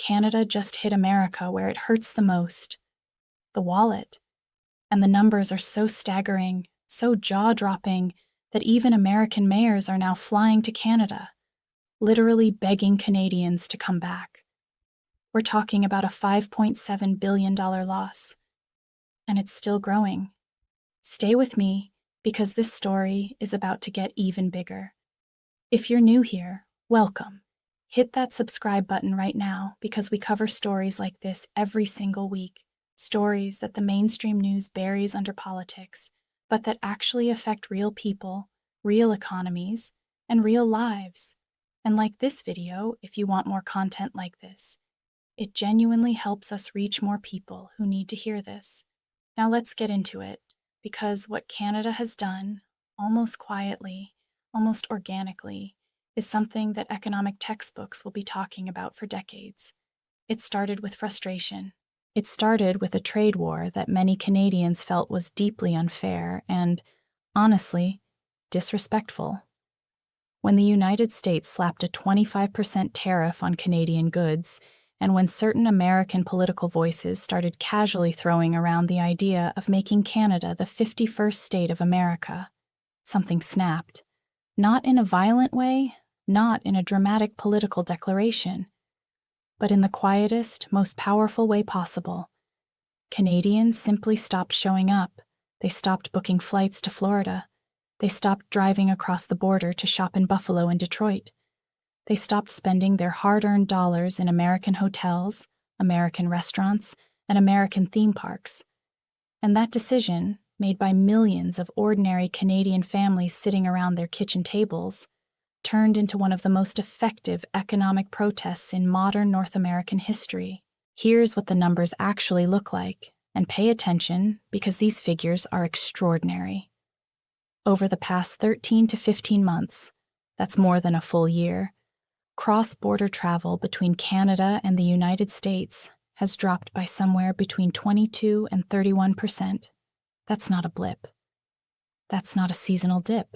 Canada just hit America where it hurts the most, the wallet. And the numbers are so staggering, so jaw-dropping, that even American mayors are now flying to Canada, literally begging Canadians to come back. We're talking about a $5.7 billion loss. And it's still growing. Stay with me, because this story is about to get even bigger. If you're new here, welcome. Hit that subscribe button right now, because we cover stories like this every single week. Stories that the mainstream news buries under politics, but that actually affect real people, real economies, and real lives. And like this video, if you want more content like this, it genuinely helps us reach more people who need to hear this. Now let's get into it, because what Canada has done, almost quietly, almost organically, is something that economic textbooks will be talking about for decades. It started with frustration. It started with a trade war that many Canadians felt was deeply unfair and, honestly, disrespectful. When the United States slapped a 25% tariff on Canadian goods, and when certain American political voices started casually throwing around the idea of making Canada the 51st state of America, something snapped. Not in a violent way, not in a dramatic political declaration, but in the quietest, most powerful way possible. Canadians simply stopped showing up. They stopped booking flights to Florida. They stopped driving across the border to shop in Buffalo and Detroit. They stopped spending their hard-earned dollars in American hotels, American restaurants, and American theme parks. And that decision, made by millions of ordinary Canadian families sitting around their kitchen tables, turned into one of the most effective economic protests in modern North American history. Here's what the numbers actually look like, and pay attention because these figures are extraordinary. Over the past 13 to 15 months, that's more than a full year, cross-border travel between Canada and the United States has dropped by somewhere between 22 and 31%. That's not a blip. That's not a seasonal dip.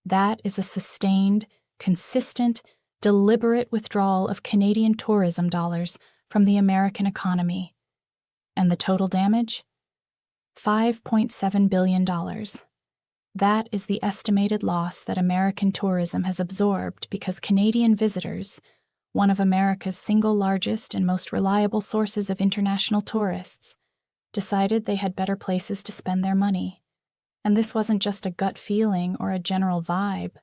That is a sustained, consistent, deliberate withdrawal of Canadian tourism dollars from the American economy. And the total damage? $5.7 billion. That is the estimated loss that American tourism has absorbed because Canadian visitors, one of America's single largest and most reliable sources of international tourists, decided they had better places to spend their money. And this wasn't just a gut feeling or a general vibe.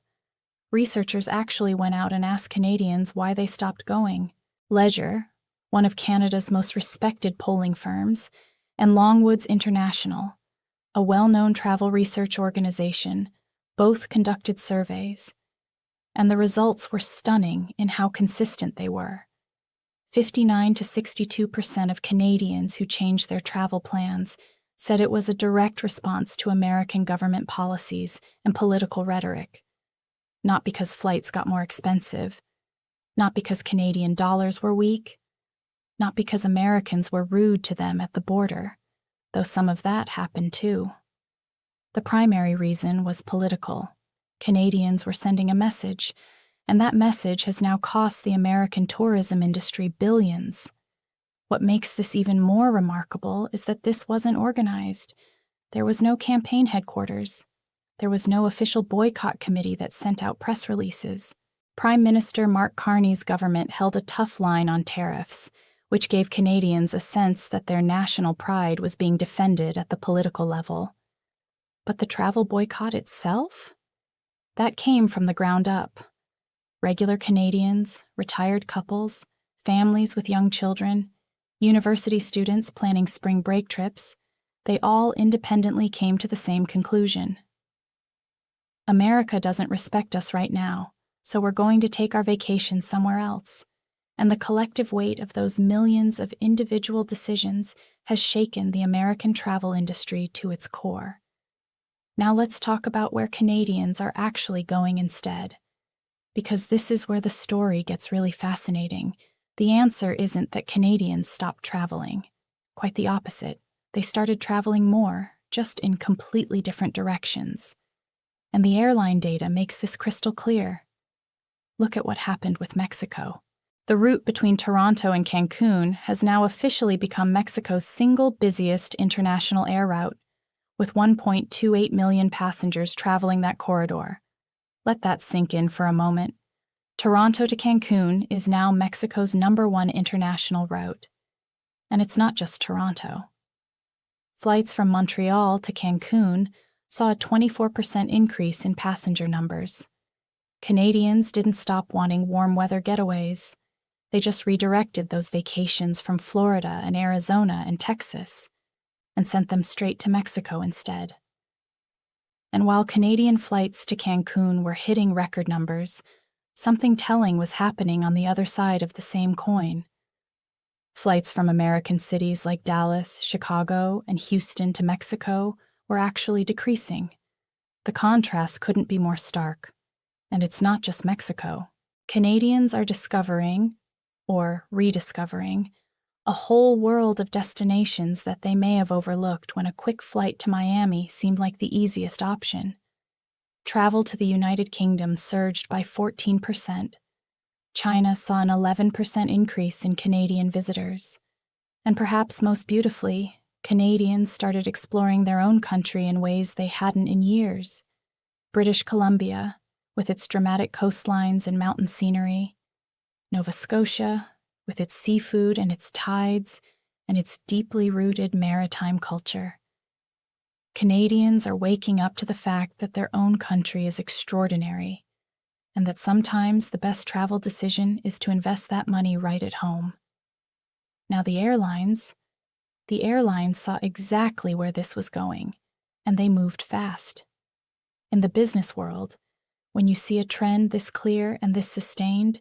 Researchers actually went out and asked Canadians why they stopped going. Leisure, one of Canada's most respected polling firms, and Longwoods International, a well-known travel research organization, both conducted surveys. And the results were stunning in how consistent they were. 59 to 62% of Canadians who changed their travel plans said it was a direct response to American government policies and political rhetoric. Not because flights got more expensive, not because Canadian dollars were weak, not because Americans were rude to them at the border, though some of that happened too. The primary reason was political. Canadians were sending a message, and that message has now cost the American tourism industry billions. What makes this even more remarkable is that this wasn't organized. There was no campaign headquarters. There was no official boycott committee that sent out press releases. Prime Minister Mark Carney's government held a tough line on tariffs, which gave Canadians a sense that their national pride was being defended at the political level. But the travel boycott itself? That came from the ground up. Regular Canadians, retired couples, families with young children, university students planning spring break trips, they all independently came to the same conclusion. America doesn't respect us right now, so we're going to take our vacation somewhere else. And the collective weight of those millions of individual decisions has shaken the American travel industry to its core. Now let's talk about where Canadians are actually going instead. Because this is where the story gets really fascinating. The answer isn't that Canadians stopped traveling. Quite the opposite. They started traveling more, just in completely different directions. And the airline data makes this crystal clear. Look at what happened with Mexico. The route between Toronto and Cancun has now officially become Mexico's single busiest international air route, with 1.28 million passengers traveling that corridor. Let that sink in for a moment. Toronto to Cancun is now Mexico's #1 international route. And it's not just Toronto. Flights from Montreal to Cancun saw a 24% increase in passenger numbers. Canadians didn't stop wanting warm weather getaways. They just redirected those vacations from Florida and Arizona and Texas and sent them straight to Mexico instead. And while Canadian flights to Cancun were hitting record numbers, something telling was happening on the other side of the same coin. Flights from American cities like Dallas, Chicago, and Houston to Mexico were actually decreasing. The contrast couldn't be more stark. And it's not just Mexico. Canadians are discovering, or rediscovering, a whole world of destinations that they may have overlooked when a quick flight to Miami seemed like the easiest option. Travel to the United Kingdom surged by 14%. China saw an 11% increase in Canadian visitors. And perhaps most beautifully, Canadians started exploring their own country in ways they hadn't in years. British Columbia, with its dramatic coastlines and mountain scenery. Nova Scotia, with its seafood and its tides and its deeply rooted maritime culture. Canadians are waking up to the fact that their own country is extraordinary, and that sometimes the best travel decision is to invest that money right at home. Now the airlines saw exactly where this was going, and they moved fast. In the business world, when you see a trend this clear and this sustained,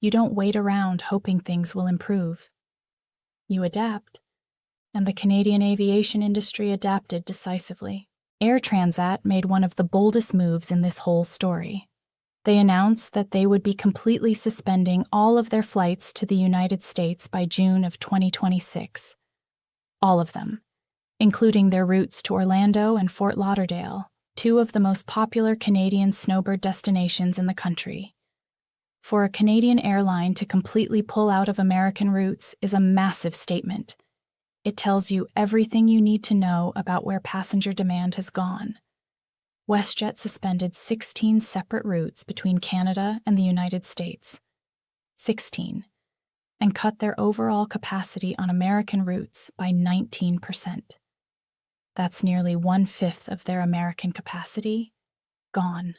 you don't wait around hoping things will improve. You adapt, and the Canadian aviation industry adapted decisively. Air Transat made one of the boldest moves in this whole story. They announced that they would be completely suspending all of their flights to the United States by June of 2026. All of them, including their routes to Orlando and Fort Lauderdale, two of the most popular Canadian snowbird destinations in the country. For a Canadian airline to completely pull out of American routes is a massive statement. It tells you everything you need to know about where passenger demand has gone. WestJet suspended 16 separate routes between Canada and the United States. 16. And cut their overall capacity on American routes by 19%. That's nearly 1/5 of their American capacity gone.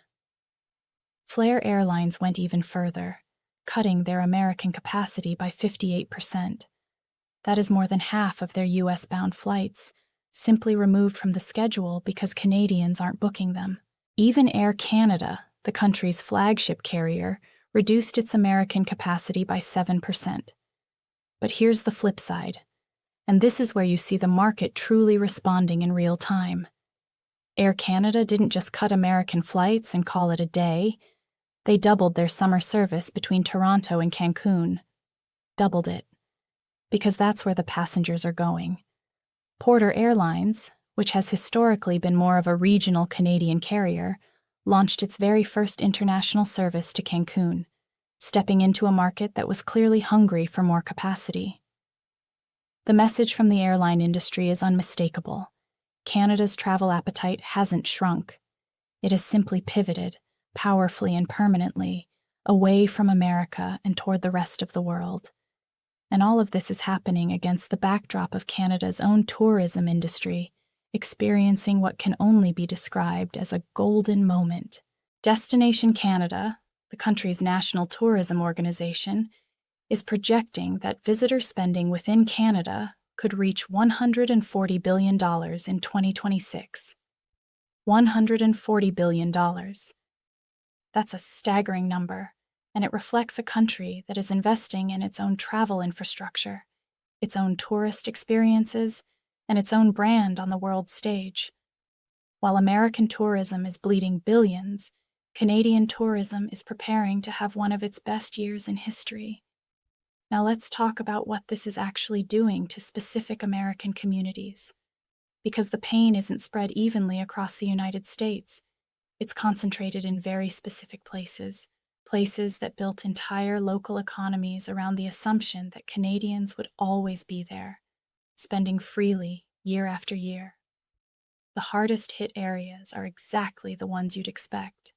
Flair Airlines went even further, cutting their American capacity by 58%. That is more than half of their US-bound flights, simply removed from the schedule because Canadians aren't booking them. Even Air Canada, the country's flagship carrier, reduced its American capacity by 7%. But here's the flip side, and this is where you see the market truly responding in real time. Air Canada didn't just cut American flights and call it a day. They doubled their summer service between Toronto and Cancun. Doubled it. Because that's where the passengers are going. Porter Airlines, which has historically been more of a regional Canadian carrier, launched its very first international service to Cancun, stepping into a market that was clearly hungry for more capacity. The message from the airline industry is unmistakable. Canada's travel appetite hasn't shrunk. It has simply pivoted, powerfully and permanently, away from America and toward the rest of the world. And all of this is happening against the backdrop of Canada's own tourism industry, experiencing what can only be described as a golden moment. Destination Canada, the country's national tourism organization, is projecting that visitor spending within Canada could reach $140 billion in 2026. $140 billion. That's a staggering number, and it reflects a country that is investing in its own travel infrastructure, its own tourist experiences, and its own brand on the world stage. While American tourism is bleeding billions, Canadian tourism is preparing to have one of its best years in history. Now let's talk about what this is actually doing to specific American communities. Because the pain isn't spread evenly across the United States. It's concentrated in very specific places places that built entire local economies around the assumption that Canadians would always be there, spending freely year after year. The hardest hit areas are exactly the ones you'd expect.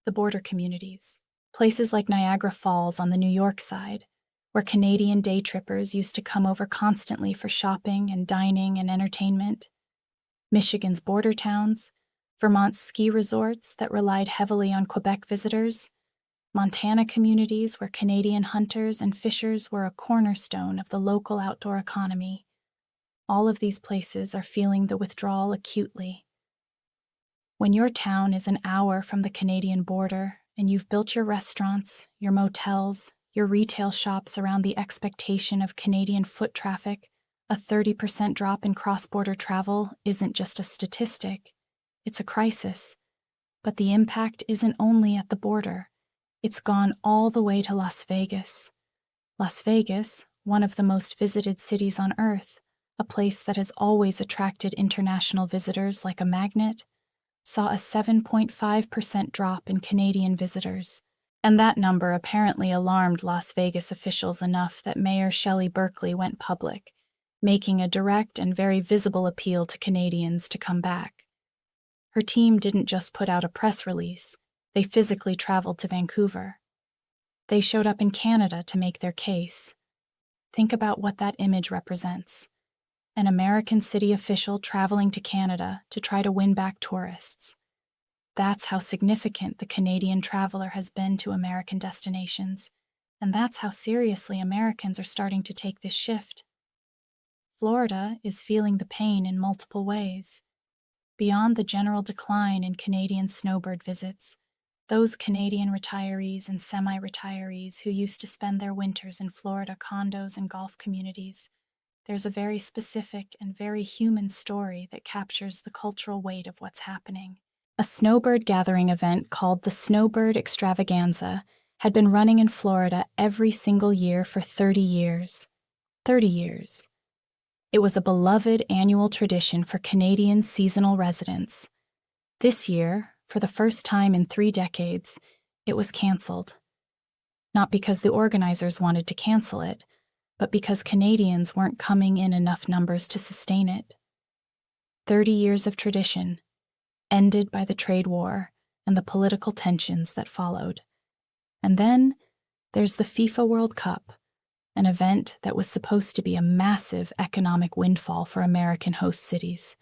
The border communities, places like Niagara Falls on the New York side, where Canadian day trippers used to come over constantly for shopping and dining and entertainment. Michigan's border towns, Vermont's ski resorts that relied heavily on Quebec visitors, Montana communities where Canadian hunters and fishers were a cornerstone of the local outdoor economy. All of these places are feeling the withdrawal acutely. When your town is an hour from the Canadian border and you've built your restaurants, your motels, your retail shops around the expectation of Canadian foot traffic, a 30% drop in cross-border travel isn't just a statistic. It's a crisis. But the impact isn't only at the border. It's gone all the way to Las Vegas. Las Vegas, one of the most visited cities on Earth, a place that has always attracted international visitors like a magnet, saw a 7.5% drop in Canadian visitors. And that number apparently alarmed Las Vegas officials enough that Mayor Shelley Berkeley went public, making a direct and very visible appeal to Canadians to come back. Her team didn't just put out a press release, they physically traveled to Vancouver. They showed up in Canada to make their case. Think about what that image represents. An American city official traveling to Canada to try to win back tourists. That's how significant the Canadian traveler has been to American destinations, and that's how seriously Americans are starting to take this shift. Florida is feeling the pain in multiple ways. Beyond the general decline in Canadian snowbird visits, those Canadian retirees and semi-retirees who used to spend their winters in Florida condos and golf communities, there's a very specific and very human story that captures the cultural weight of what's happening. A snowbird gathering event called the Snowbird Extravaganza had been running in Florida every single year for 30 years. 30 years. It was a beloved annual tradition for Canadian seasonal residents. This year, for the first time in 3 decades, it was canceled. Not because the organizers wanted to cancel it, but because Canadians weren't coming in enough numbers to sustain it. 30 years of tradition, ended by the trade war and the political tensions that followed. And then there's the FIFA World Cup, an event that was supposed to be a massive economic windfall for American host cities.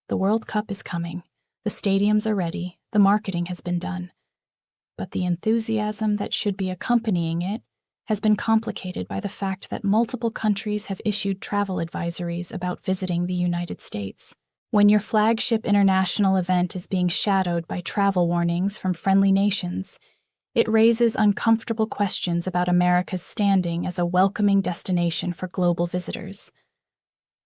The World Cup is coming, the stadiums are ready, the marketing has been done. But the enthusiasm that should be accompanying it has been complicated by the fact that multiple countries have issued travel advisories about visiting the United States. When your flagship international event is being shadowed by travel warnings from friendly nations, it raises uncomfortable questions about America's standing as a welcoming destination for global visitors.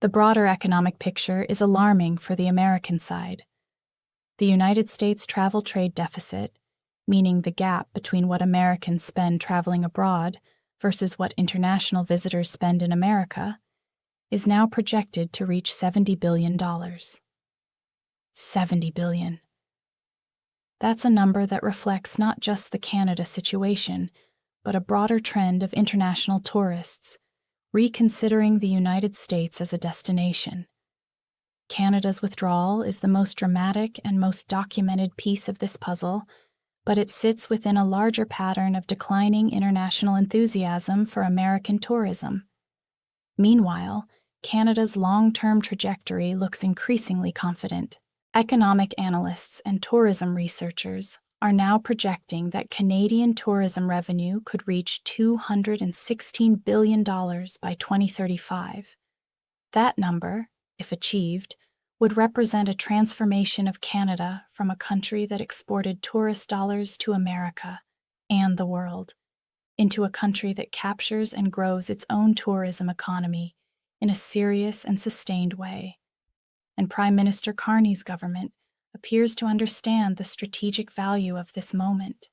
The broader economic picture is alarming for the American side. The United States travel trade deficit, meaning the gap between what Americans spend traveling abroad versus what international visitors spend in America, is now projected to reach $70 billion. $70 billion. That's a number that reflects not just the Canada situation, but a broader trend of international tourists reconsidering the United States as a destination. Canada's withdrawal is the most dramatic and most documented piece of this puzzle, but it sits within a larger pattern of declining international enthusiasm for American tourism. Meanwhile, Canada's long-term trajectory looks increasingly confident. Economic analysts and tourism researchers are now projecting that Canadian tourism revenue could reach $216 billion by 2035. That number, if achieved, would represent a transformation of Canada from a country that exported tourist dollars to America and the world into a country that captures and grows its own tourism economy in a serious and sustained way. And Prime Minister Carney's government appears to understand the strategic value of this moment.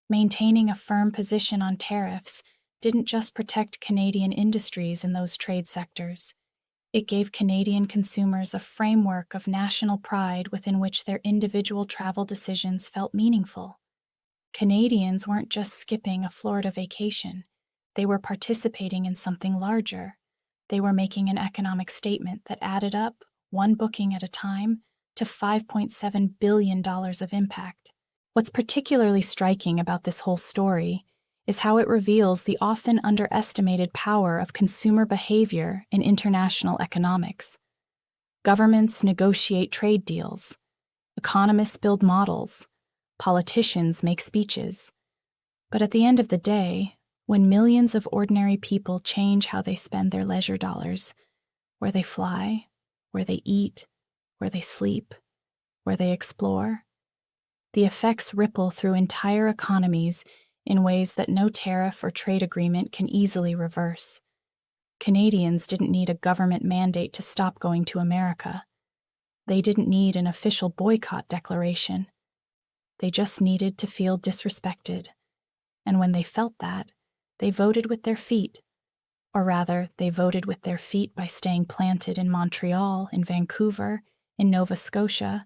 Maintaining a firm position on tariffs didn't just protect Canadian industries in those trade sectors. It gave Canadian consumers a framework of national pride within which their individual travel decisions felt meaningful. Canadians weren't just skipping a Florida vacation. They were participating in something larger. They were making an economic statement that added up, one booking at a time, to $5.7 billion of impact. What's particularly striking about this whole story is how it reveals the often underestimated power of consumer behavior in international economics. Governments negotiate trade deals. Economists build models. Politicians make speeches. But at the end of the day, when millions of ordinary people change how they spend their leisure dollars, where they fly, where they eat, where they sleep, where they explore, the effects ripple through entire economies in ways that no tariff or trade agreement can easily reverse. Canadians didn't need a government mandate to stop going to America. They didn't need an official boycott declaration. They just needed to feel disrespected. And when they felt that, they voted with their feet. Or rather, they voted with their feet by staying planted in Montreal, in Vancouver, in Nova Scotia,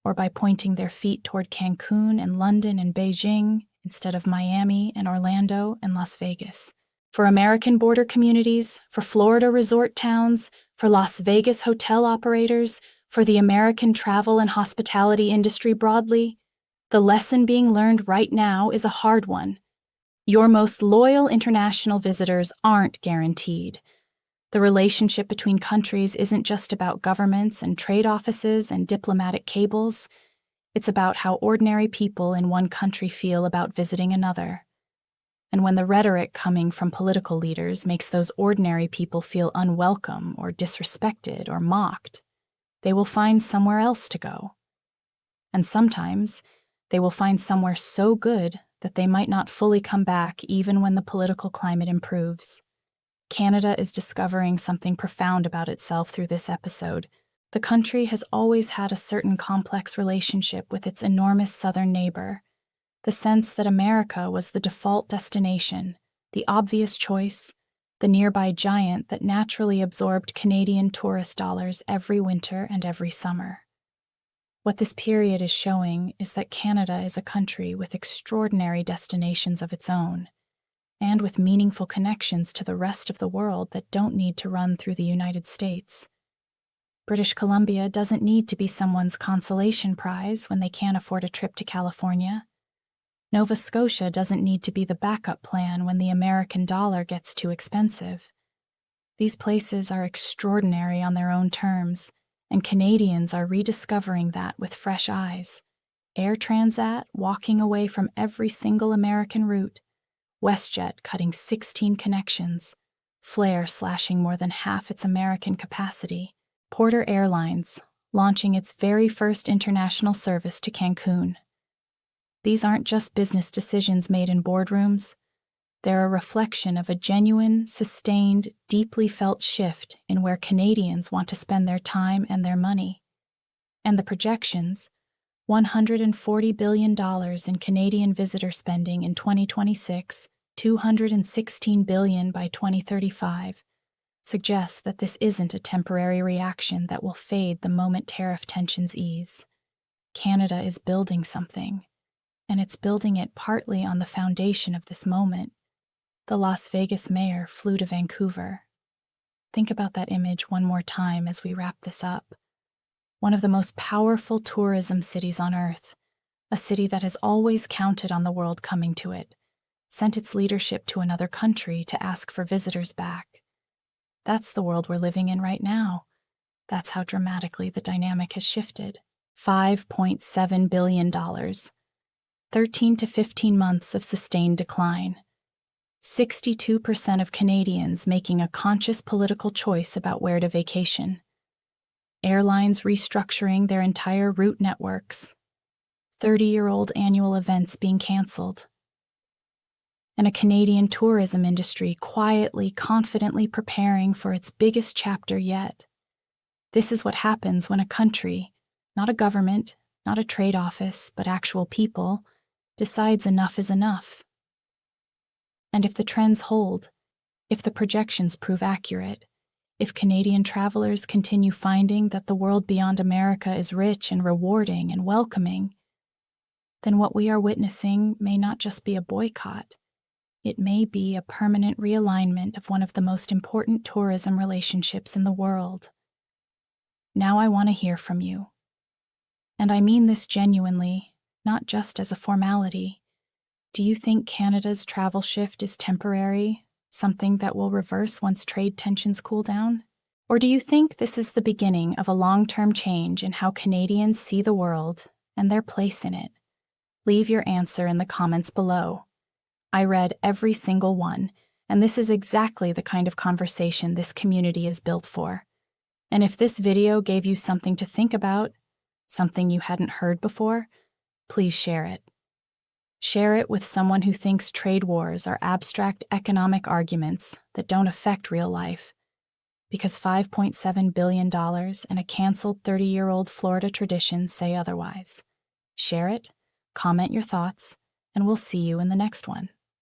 or by pointing their feet toward Cancún and London and Beijing instead of Miami and Orlando and Las Vegas. For American border communities, for Florida resort towns, for Las Vegas hotel operators, for the American travel and hospitality industry broadly, the lesson being learned right now is a hard one. Your most loyal international visitors aren't guaranteed. The relationship between countries isn't just about governments and trade offices and diplomatic cables. It's about how ordinary people in one country feel about visiting another. And when the rhetoric coming from political leaders makes those ordinary people feel unwelcome or disrespected or mocked, they will find somewhere else to go. And sometimes, they will find somewhere so good that they might not fully come back even when the political climate improves. Canada is discovering something profound about itself through this episode. The country has always had a certain complex relationship with its enormous southern neighbor, the sense that America was the default destination, the obvious choice, the nearby giant that naturally absorbed Canadian tourist dollars every winter and every summer. What this period is showing is that Canada is a country with extraordinary destinations of its own, and with meaningful connections to the rest of the world that don't need to run through the United States. British Columbia doesn't need to be someone's consolation prize when they can't afford a trip to California. Nova Scotia doesn't need to be the backup plan when the American dollar gets too expensive. These places are extraordinary on their own terms, and Canadians are rediscovering that with fresh eyes. Air Transat walking away from every single American route, WestJet cutting 16 connections, Flair slashing more than half its American capacity, Porter Airlines launching its very first international service to Cancún. These aren't just business decisions made in boardrooms. They're a reflection of a genuine, sustained, deeply felt shift in where Canadians want to spend their time and their money. And the projections, $140 billion in Canadian visitor spending in 2026, $216 billion by 2035, suggest that this isn't a temporary reaction that will fade the moment tariff tensions ease. Canada is building something, and it's building it partly on the foundation of this moment. The Las Vegas mayor flew to Vancouver. Think about that image one more time as we wrap this up. One of the most powerful tourism cities on Earth, a city that has always counted on the world coming to it, sent its leadership to another country to ask for visitors back. That's the world we're living in right now. That's how dramatically the dynamic has shifted. $5.7 billion. 13 to 15 months of sustained decline. 62% of Canadians making a conscious political choice about where to vacation. Airlines restructuring their entire route networks. 30-year-old annual events being canceled. And a Canadian tourism industry quietly, confidently preparing for its biggest chapter yet. This is what happens when a country, not a government, not a trade office, but actual people, decides enough is enough. And if the trends hold, if the projections prove accurate, if Canadian travelers continue finding that the world beyond America is rich and rewarding and welcoming, then what we are witnessing may not just be a boycott. It may be a permanent realignment of one of the most important tourism relationships in the world. Now I want to hear from you. And I mean this genuinely, not just as a formality. Do you think Canada's travel shift is temporary, something that will reverse once trade tensions cool down? Or do you think this is the beginning of a long-term change in how Canadians see the world and their place in it? Leave your answer in the comments below. I read every single one, and this is exactly the kind of conversation this community is built for. And if this video gave you something to think about, something you hadn't heard before, please share it. Share it with someone who thinks trade wars are abstract economic arguments that don't affect real life, because $5.7 billion and a canceled 30-year-old Florida tradition say otherwise. Share it, comment your thoughts, and we'll see you in the next one.